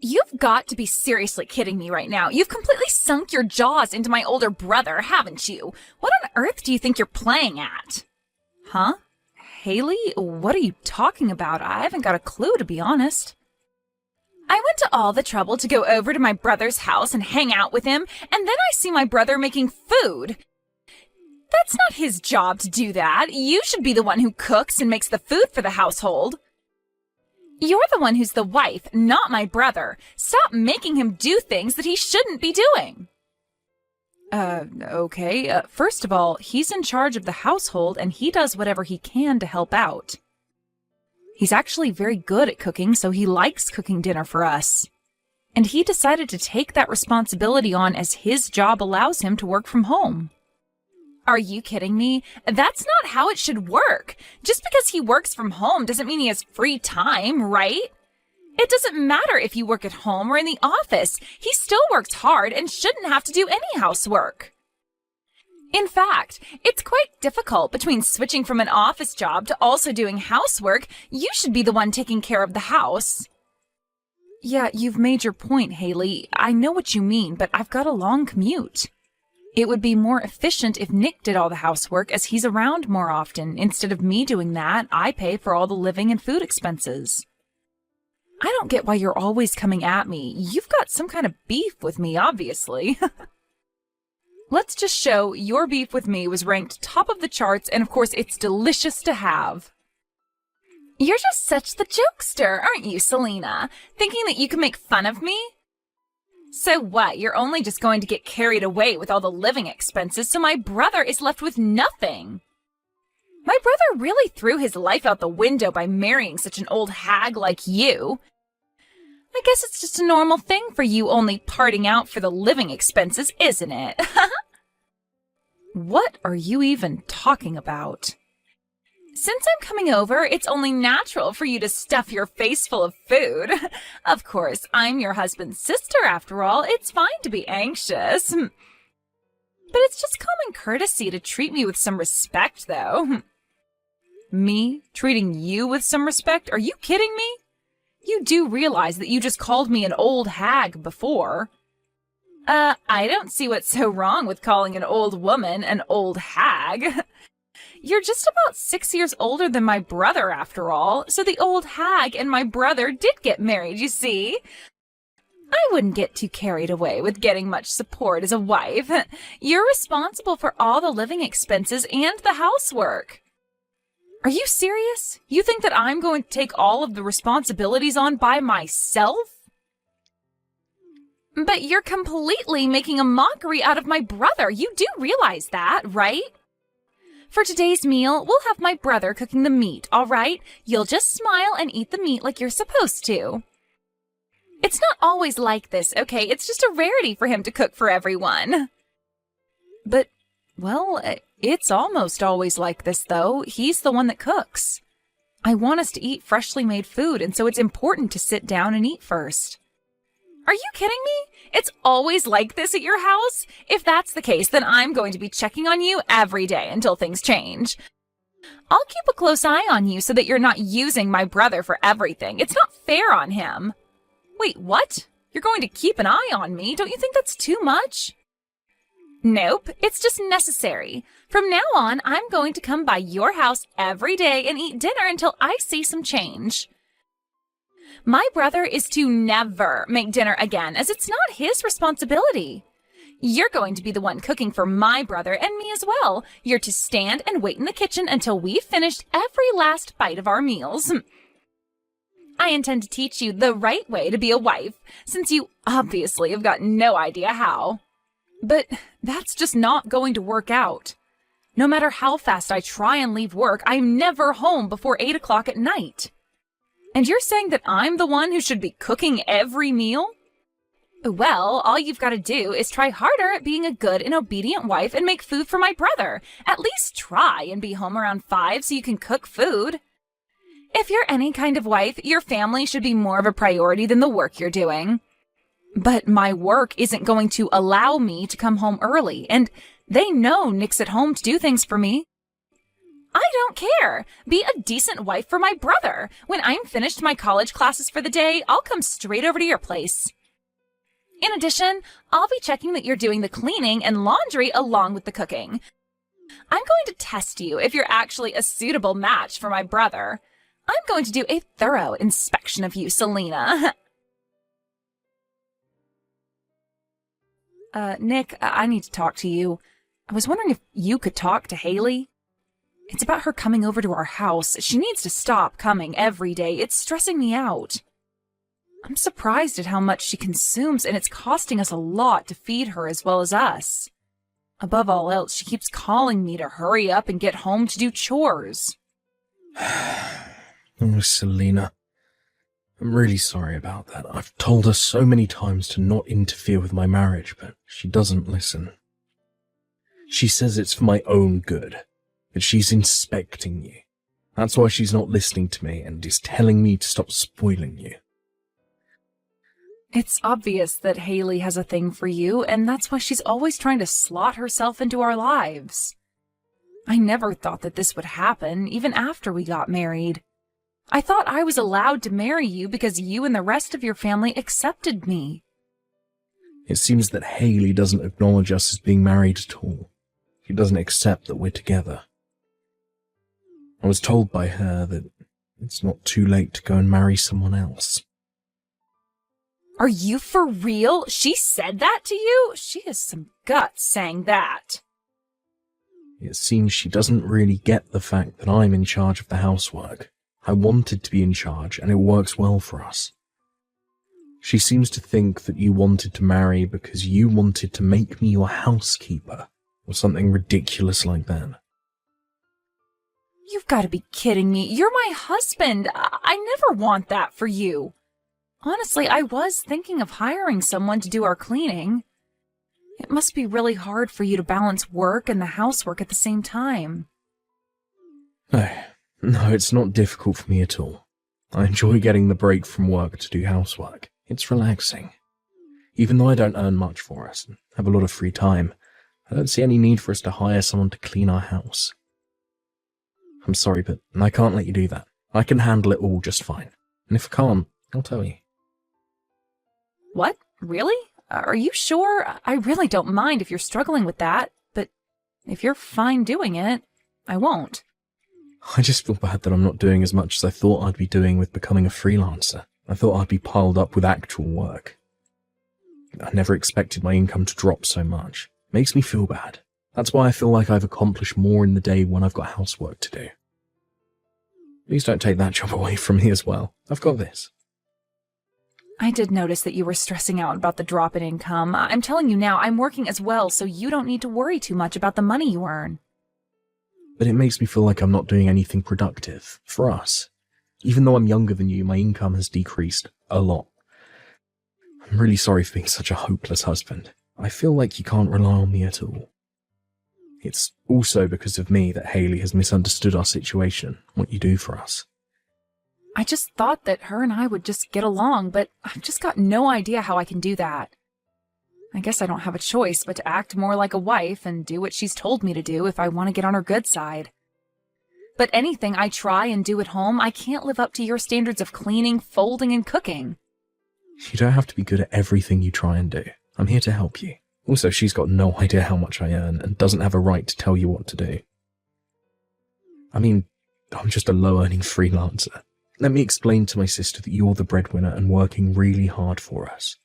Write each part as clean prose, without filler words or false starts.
You've got to be seriously kidding me right now. You've completely sunk your jaws into my older brother, haven't you? What on earth do you think you're playing at? Huh? Haley, what are you talking about? I haven't got a clue, to be honest. I went to all the trouble to go over to my brother's house and hang out with him, and then I see my brother making food. That's not his job to do that. You should be the one who cooks and makes the food for the household. You're the one who's the wife, not my brother. Stop making him do things that he shouldn't be doing. Okay. First of all, he's in charge of the household and he does whatever he can to help out. He's actually very good at cooking, so he likes cooking dinner for us. And he decided to take that responsibility on as his job allows him to work from home. Are you kidding me? That's not how it should work. Just because he works from home doesn't mean he has free time, right? It doesn't matter if you work at home or in the office. He still works hard and shouldn't have to do any housework. In fact, it's quite difficult between switching from an office job to also doing housework. You should be the one taking care of the house. Yeah, you've made your point, Haley. I know what you mean, but I've got a long commute. It would be more efficient if Nick did all the housework as he's around more often. Instead of me doing that, I pay for all the living and food expenses. I don't get why you're always coming at me. You've got some kind of beef with me, obviously. Let's just show your beef with me was ranked top of the charts, and of course it's delicious to have. You're just such the jokester, aren't you, Selena? Thinking that you can make fun of me? So what, you're only just going to get carried away with all the living expenses, so my brother is left with nothing. My brother really threw his life out the window by marrying such an old hag like you. I guess it's just a normal thing for you only parting out for the living expenses, isn't it? What are you even talking about? Since I'm coming over, it's only natural for you to stuff your face full of food. Of course, I'm your husband's sister after all. It's fine to be anxious. But it's just common courtesy to treat me with some respect, though. Me treating you with some respect? Are you kidding me? You do realize that you just called me an old hag before. I don't see what's so wrong with calling an old woman an old hag. You're just about 6 years older than my brother, after all, so the old hag and my brother did get married, you see. I wouldn't get too carried away with getting much support as a wife. You're responsible for all the living expenses and the housework. Are you serious? You think that I'm going to take all of the responsibilities on by myself? But you're completely making a mockery out of my brother. You do realize that, right? For today's meal, we'll have my brother cooking the meat, all right? You'll just smile and eat the meat like you're supposed to. It's not always like this, okay? It's just a rarity for him to cook for everyone. But, well, it's almost always like this, though. He's the one that cooks. I want us to eat freshly made food, and so it's important to sit down and eat first. Are you kidding me? It's always like this at your house? If that's the case, then I'm going to be checking on you every day until things change. I'll keep a close eye on you so that you're not using my brother for everything. It's not fair on him. Wait, what? You're going to keep an eye on me? Don't you think that's too much? Nope, it's just necessary. From now on, I'm going to come by your house every day and eat dinner until I see some change. My brother is to never make dinner again, as it's not his responsibility. You're going to be the one cooking for my brother and me as well. You're to stand and wait in the kitchen until we've finished every last bite of our meals. I intend to teach you the right way to be a wife, since you obviously have got no idea how. But that's just not going to work out. No matter how fast I try and leave work, I'm never home before 8 o'clock at night. And you're saying that I'm the one who should be cooking every meal? Well, all you've got to do is try harder at being a good and obedient wife and make food for my brother. At least try and be home around 5 so you can cook food. If you're any kind of wife, your family should be more of a priority than the work you're doing. But my work isn't going to allow me to come home early, and they know Nick's at home to do things for me. I don't care. Be a decent wife for my brother. When I'm finished my college classes for the day, I'll come straight over to your place. In addition, I'll be checking that you're doing the cleaning and laundry along with the cooking. I'm going to test you if you're actually a suitable match for my brother. I'm going to do a thorough inspection of you, Selena. Nick, I need to talk to you. I was wondering if you could talk to Haley. It's about her coming over to our house. She needs to stop coming every day. It's stressing me out. I'm surprised at how much she consumes, and it's costing us a lot to feed her as well as us. Above all else, she keeps calling me to hurry up and get home to do chores. Oh, Selena. I'm really sorry about that. I've told her so many times to not interfere with my marriage, but she doesn't listen. She says it's for my own good, that she's inspecting you. That's why she's not listening to me and is telling me to stop spoiling you. It's obvious that Haley has a thing for you, and that's why she's always trying to slot herself into our lives. I never thought that this would happen, even after we got married. I thought I was allowed to marry you because you and the rest of your family accepted me. It seems that Haley doesn't acknowledge us as being married at all. She doesn't accept that we're together. I was told by her that it's not too late to go and marry someone else. Are you for real? She said that to you? She has some guts saying that. It seems she doesn't really get the fact that I'm in charge of the housework. I wanted to be in charge, and it works well for us. She seems to think that you wanted to marry because you wanted to make me your housekeeper, or something ridiculous like that. You've got to be kidding me. You're my husband. I never want that for you. Honestly, I was thinking of hiring someone to do our cleaning. It must be really hard for you to balance work and the housework at the same time. No, it's not difficult for me at all. I enjoy getting the break from work to do housework. It's relaxing. Even though I don't earn much for us and have a lot of free time, I don't see any need for us to hire someone to clean our house. I'm sorry, but I can't let you do that. I can handle it all just fine. And if I can't, I'll tell you. What? Really? Are you sure? I really don't mind if you're struggling with that, but if you're fine doing it, I won't. I just feel bad that I'm not doing as much as I thought I'd be doing with becoming a freelancer. I thought I'd be piled up with actual work. I never expected my income to drop so much. Makes me feel bad. That's why I feel like I've accomplished more in the day when I've got housework to do. Please don't take that job away from me as well. I've got this. I did notice that you were stressing out about the drop in income. I'm telling you now, I'm working as well, so you don't need to worry too much about the money you earn. But it makes me feel like I'm not doing anything productive for us. Even though I'm younger than you, my income has decreased a lot. I'm really sorry for being such a hopeless husband. I feel like you can't rely on me at all. It's also because of me that Haley has misunderstood our situation, what you do for us. I just thought that her and I would just get along, but I've just got no idea how I can do that. I guess I don't have a choice but to act more like a wife and do what she's told me to do if I want to get on her good side. But anything I try and do at home, I can't live up to your standards of cleaning, folding, and cooking. You don't have to be good at everything you try and do. I'm here to help you. Also, she's got no idea how much I earn and doesn't have a right to tell you what to do. I mean, I'm just a low-earning freelancer. Let me explain to my sister that you're the breadwinner and working really hard for us.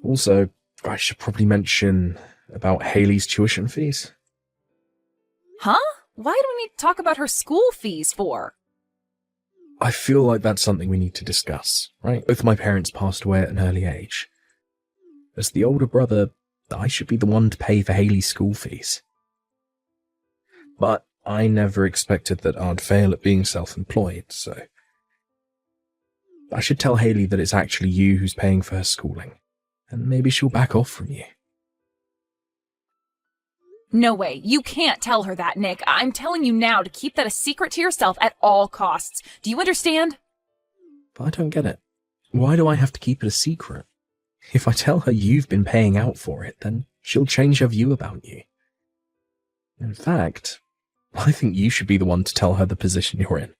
Also, I should probably mention about Haley's tuition fees. Huh? Why do we need to talk about her school fees for? I feel like that's something we need to discuss, right? Both my parents passed away at an early age. As the older brother, I should be the one to pay for Haley's school fees. But I never expected that I'd fail at being self-employed, so I should tell Haley that it's actually you who's paying for her schooling, and maybe she'll back off from you. No way. You can't tell her that, Nick. I'm telling you now to keep that a secret to yourself at all costs. Do you understand? But I don't get it. Why do I have to keep it a secret? If I tell her you've been paying out for it, then she'll change her view about you. In fact, I think you should be the one to tell her the position you're in.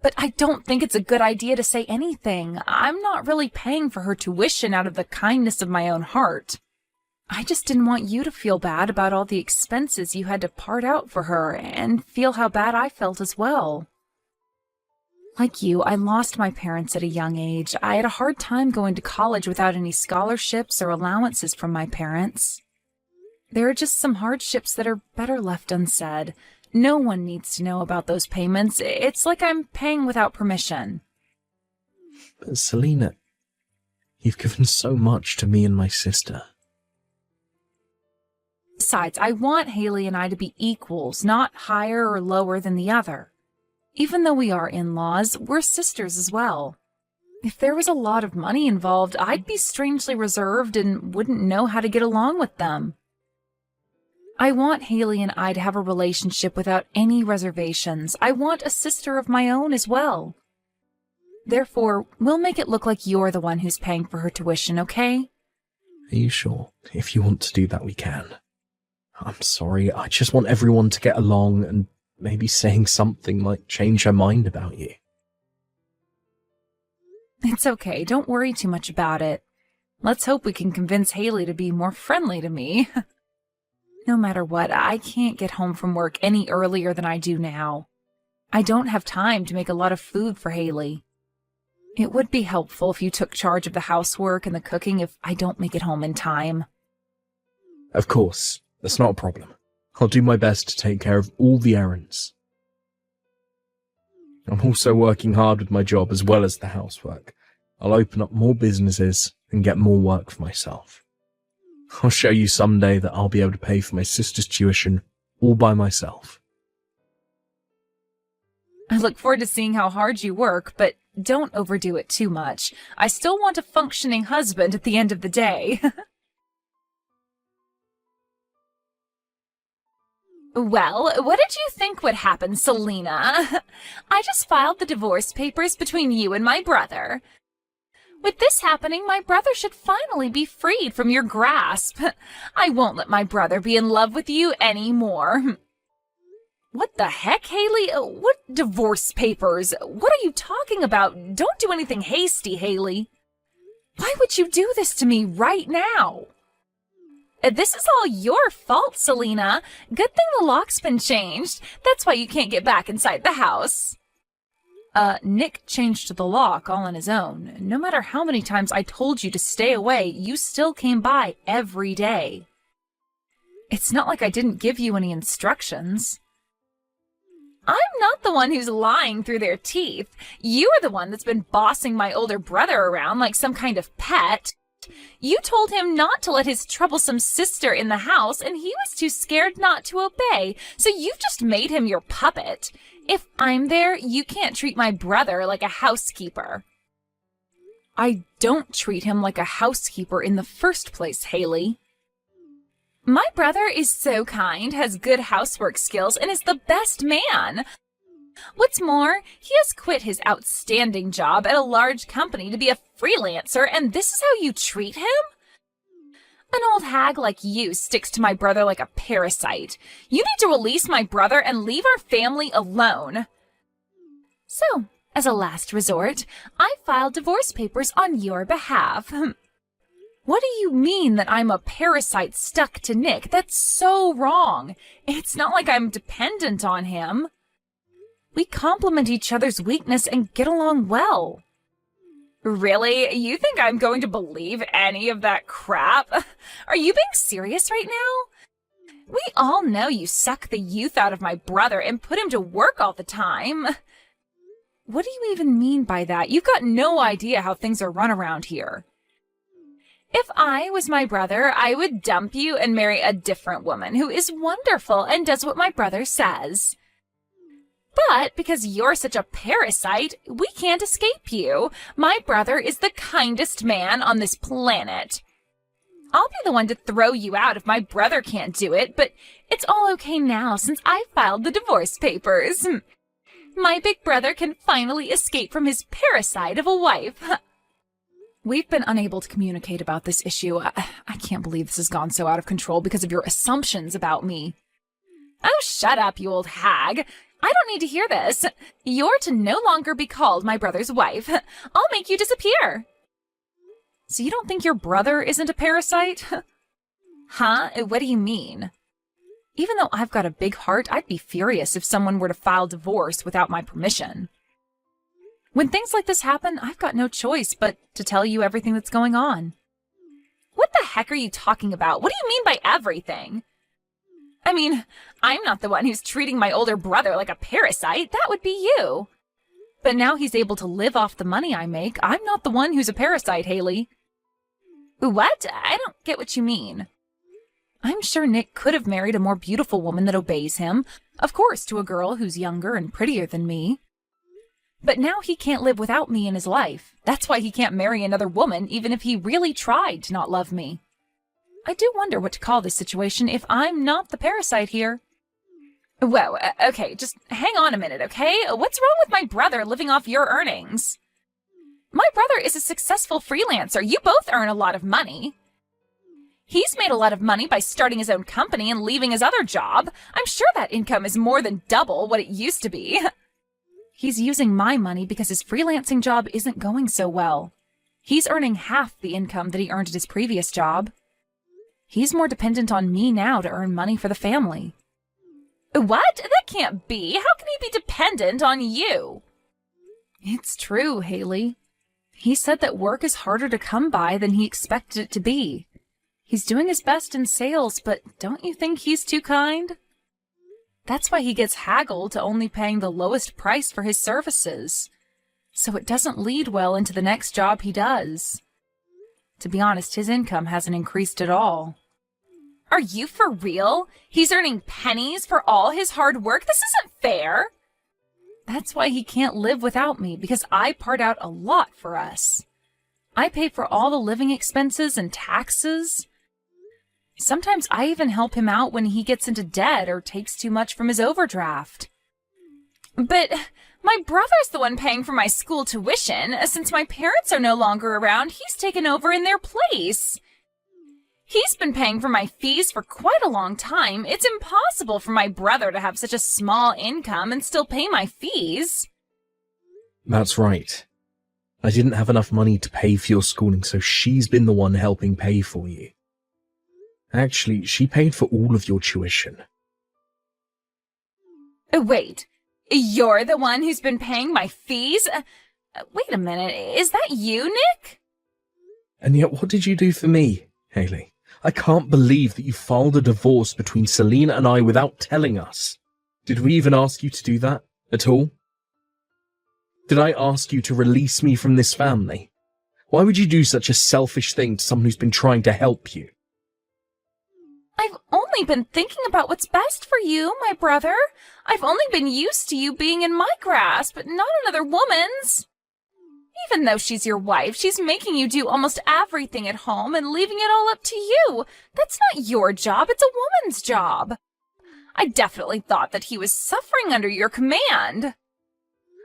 But I don't think it's a good idea to say anything. I'm not really paying for her tuition out of the kindness of my own heart. I just didn't want you to feel bad about all the expenses you had to part out for her, and feel how bad I felt as well. Like you, I lost my parents at a young age. I had a hard time going to college without any scholarships or allowances from my parents. There are just some hardships that are better left unsaid. No one needs to know about those payments. It's like I'm paying without permission. But Selina, you've given so much to me and my sister. Besides, I want Haley and I to be equals, not higher or lower than the other. Even though we are in-laws, we're sisters as well. If there was a lot of money involved, I'd be strangely reserved and wouldn't know how to get along with them. I want Haley and I to have a relationship without any reservations. I want a sister of my own as well. Therefore, we'll make it look like you're the one who's paying for her tuition, okay? Are you sure? If you want to do that, we can. I'm sorry, I just want everyone to get along, and maybe saying something might change her mind about you. It's okay, don't worry too much about it. Let's hope we can convince Haley to be more friendly to me. No matter what, I can't get home from work any earlier than I do now. I don't have time to make a lot of food for Haley. It would be helpful if you took charge of the housework and the cooking if I don't make it home in time. Of course, that's not a problem. I'll do my best to take care of all the errands. I'm also working hard with my job as well as the housework. I'll open up more businesses and get more work for myself. I'll show you someday that I'll be able to pay for my sister's tuition all by myself. I look forward to seeing how hard you work, but don't overdo it too much. I still want a functioning husband at the end of the day. Well, what did you think would happen, Selina? I just filed the divorce papers between you and my brother. With this happening, my brother should finally be freed from your grasp. I won't let my brother be in love with you anymore. What the heck, Haley? What divorce papers? What are you talking about? Don't do anything hasty, Haley. Why would you do this to me right now? This is all your fault, Selina. Good thing the lock's been changed. That's why you can't get back inside the house. Nick changed the lock all on his own. No matter how many times I told you to stay away, you still came by every day. It's not like I didn't give you any instructions. I'm not the one who's lying through their teeth. You are the one that's been bossing my older brother around like some kind of pet. You told him not to let his troublesome sister in the house, and he was too scared not to obey, so you've just made him your puppet. If I'm there, you can't treat my brother like a housekeeper. I don't treat him like a housekeeper in the first place, Haley. My brother is so kind, has good housework skills, and is the best man. What's more, he has quit his outstanding job at a large company to be a freelancer, and this is how you treat him? An old hag like you sticks to my brother like a parasite. You need to release my brother and leave our family alone. So, as a last resort, I filed divorce papers on your behalf. What do you mean that I'm a parasite stuck to Nick? That's so wrong. It's not like I'm dependent on him. We complement each other's weakness and get along well. Really? You think I'm going to believe any of that crap? Are you being serious right now? We all know you suck the youth out of my brother and put him to work all the time. What do you even mean by that? You've got no idea how things are run around here. If I was my brother, I would dump you and marry a different woman who is wonderful and does what my brother says. But because you're such a parasite, we can't escape you. My brother is the kindest man on this planet. I'll be the one to throw you out if my brother can't do it, but it's all okay now since I filed the divorce papers. My big brother can finally escape from his parasite of a wife. We've been unable to communicate about this issue. I can't believe this has gone so out of control because of your assumptions about me. Oh, shut up, you old hag. I don't need to hear this. You're to no longer be called my brother's wife. I'll make you disappear. So you don't think your brother isn't a parasite? Huh? What do you mean? Even though I've got a big heart, I'd be furious if someone were to file divorce without my permission. When things like this happen, I've got no choice but to tell you everything that's going on. What the heck are you talking about? What do you mean by everything? I mean, I'm not the one who's treating my older brother like a parasite. That would be you. But now he's able to live off the money I make. I'm not the one who's a parasite, Haley. What? I don't get what you mean. I'm sure Nick could have married a more beautiful woman that obeys him. Of course, to a girl who's younger and prettier than me. But now he can't live without me in his life. That's why he can't marry another woman, even if he really tried to not love me. I do wonder what to call this situation if I'm not the parasite here. Whoa, okay, just hang on a minute, okay? What's wrong with my brother living off your earnings? My brother is a successful freelancer. You both earn a lot of money. He's made a lot of money by starting his own company and leaving his other job. I'm sure that income is more than double what it used to be. He's using my money because his freelancing job isn't going so well. He's earning half the income that he earned at his previous job. He's more dependent on me now to earn money for the family. What? That can't be. How can he be dependent on you? It's true, Haley. He said that work is harder to come by than he expected it to be. He's doing his best in sales, but don't you think he's too kind? That's why he gets haggled to only paying the lowest price for his services. So it doesn't lead well into the next job he does. To be honest, his income hasn't increased at all. Are you for real? He's earning pennies for all his hard work? This isn't fair. That's why he can't live without me, because I part out a lot for us. I pay for all the living expenses and taxes. Sometimes I even help him out when he gets into debt or takes too much from his overdraft. But my brother's the one paying for my school tuition. Since my parents are no longer around, he's taken over in their place. He's been paying for my fees for quite a long time. It's impossible for my brother to have such a small income and still pay my fees. That's right. I didn't have enough money to pay for your schooling, so she's been the one helping pay for you. Actually, she paid for all of your tuition. Wait, you're the one who's been paying my fees? Wait a minute, is that you, Nick? And yet, what did you do for me, Haley? I can't believe that you filed a divorce between Selena and I without telling us. Did we even ask you to do that at all? Did I ask you to release me from this family? Why would you do such a selfish thing to someone who's been trying to help you? I've only been thinking about what's best for you, my brother. I've only been used to you being in my grasp, but not another woman's. Even though she's your wife, she's making you do almost everything at home and leaving it all up to you. That's not your job, it's a woman's job. I definitely thought that he was suffering under your command.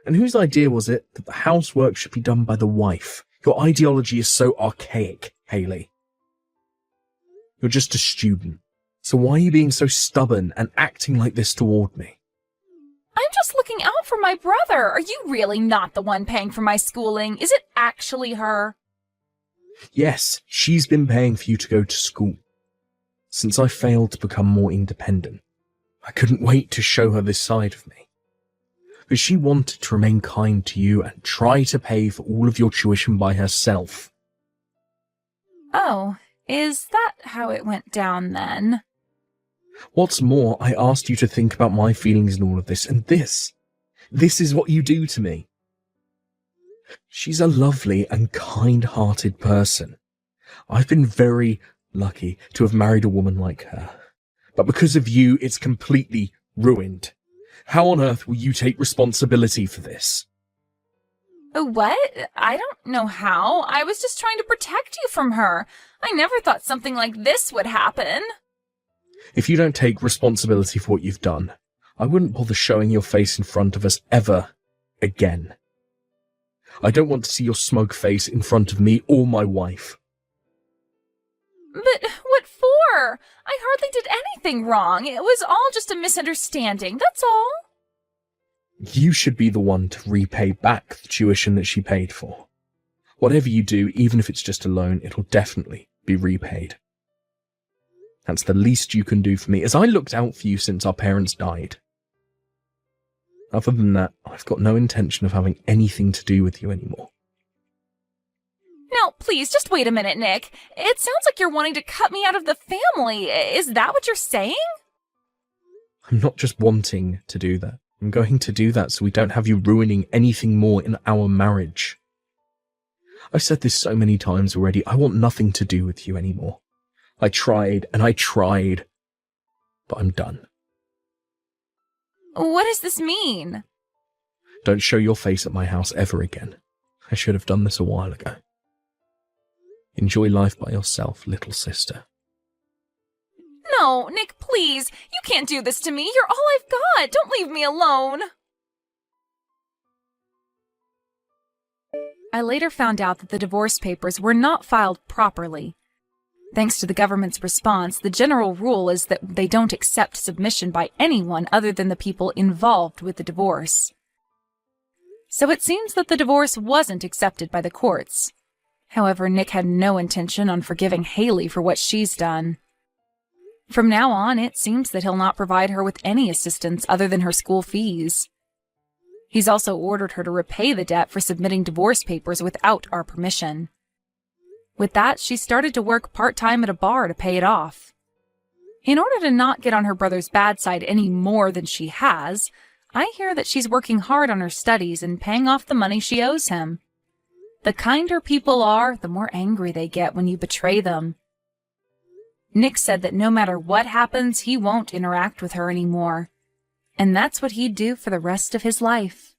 And whose idea was it that the housework should be done by the wife? Your ideology is so archaic, Haley. You're just a student. So why are you being so stubborn and acting like this toward me? I'm just looking out for my brother. Are you really not the one paying for my schooling? Is it actually her? Yes, she's been paying for you to go to school. Since I failed to become more independent, I couldn't wait to show her this side of me. But she wanted to remain kind to you and try to pay for all of your tuition by herself. Oh, is that how it went down then? What's more, I asked you to think about my feelings in all of this, and this is what you do to me. She's a lovely and kind-hearted person. I've been very lucky to have married a woman like her. But because of you, it's completely ruined. How on earth will you take responsibility for this? What? I don't know how. I was just trying to protect you from her. I never thought something like this would happen. If you don't take responsibility for what you've done, I wouldn't bother showing your face in front of us ever again. I don't want to see your smug face in front of me or my wife. But what sure. I hardly did anything wrong. It was all just a misunderstanding, that's all. You should be the one to repay back the tuition that she paid for. Whatever you do, even if it's just a loan, it'll definitely be repaid. That's the least you can do for me, as I looked out for you since our parents died. Other than that, I've got no intention of having anything to do with you anymore. Now, please, just wait a minute, Nick. It sounds like you're wanting to cut me out of the family. Is that what you're saying? I'm not just wanting to do that. I'm going to do that so we don't have you ruining anything more in our marriage. I've said this so many times already. I want nothing to do with you anymore. I tried and I tried, but I'm done. What does this mean? Don't show your face at my house ever again. I should have done this a while ago. Enjoy life by yourself, little sister. No, Nick, please. You can't do this to me. You're all I've got. Don't leave me alone. I later found out that the divorce papers were not filed properly. Thanks to the government's response, the general rule is that they don't accept submission by anyone other than the people involved with the divorce. So it seems that the divorce wasn't accepted by the courts. However, Nick had no intention on forgiving Haley for what she's done. From now on, it seems that he'll not provide her with any assistance other than her school fees. He's also ordered her to repay the debt for submitting divorce papers without our permission. With that, she started to work part-time at a bar to pay it off. In order to not get on her brother's bad side any more than she has, I hear that she's working hard on her studies and paying off the money she owes him. The kinder people are, the more angry they get when you betray them. Nick said that no matter what happens, he won't interact with her anymore. And that's what he'd do for the rest of his life.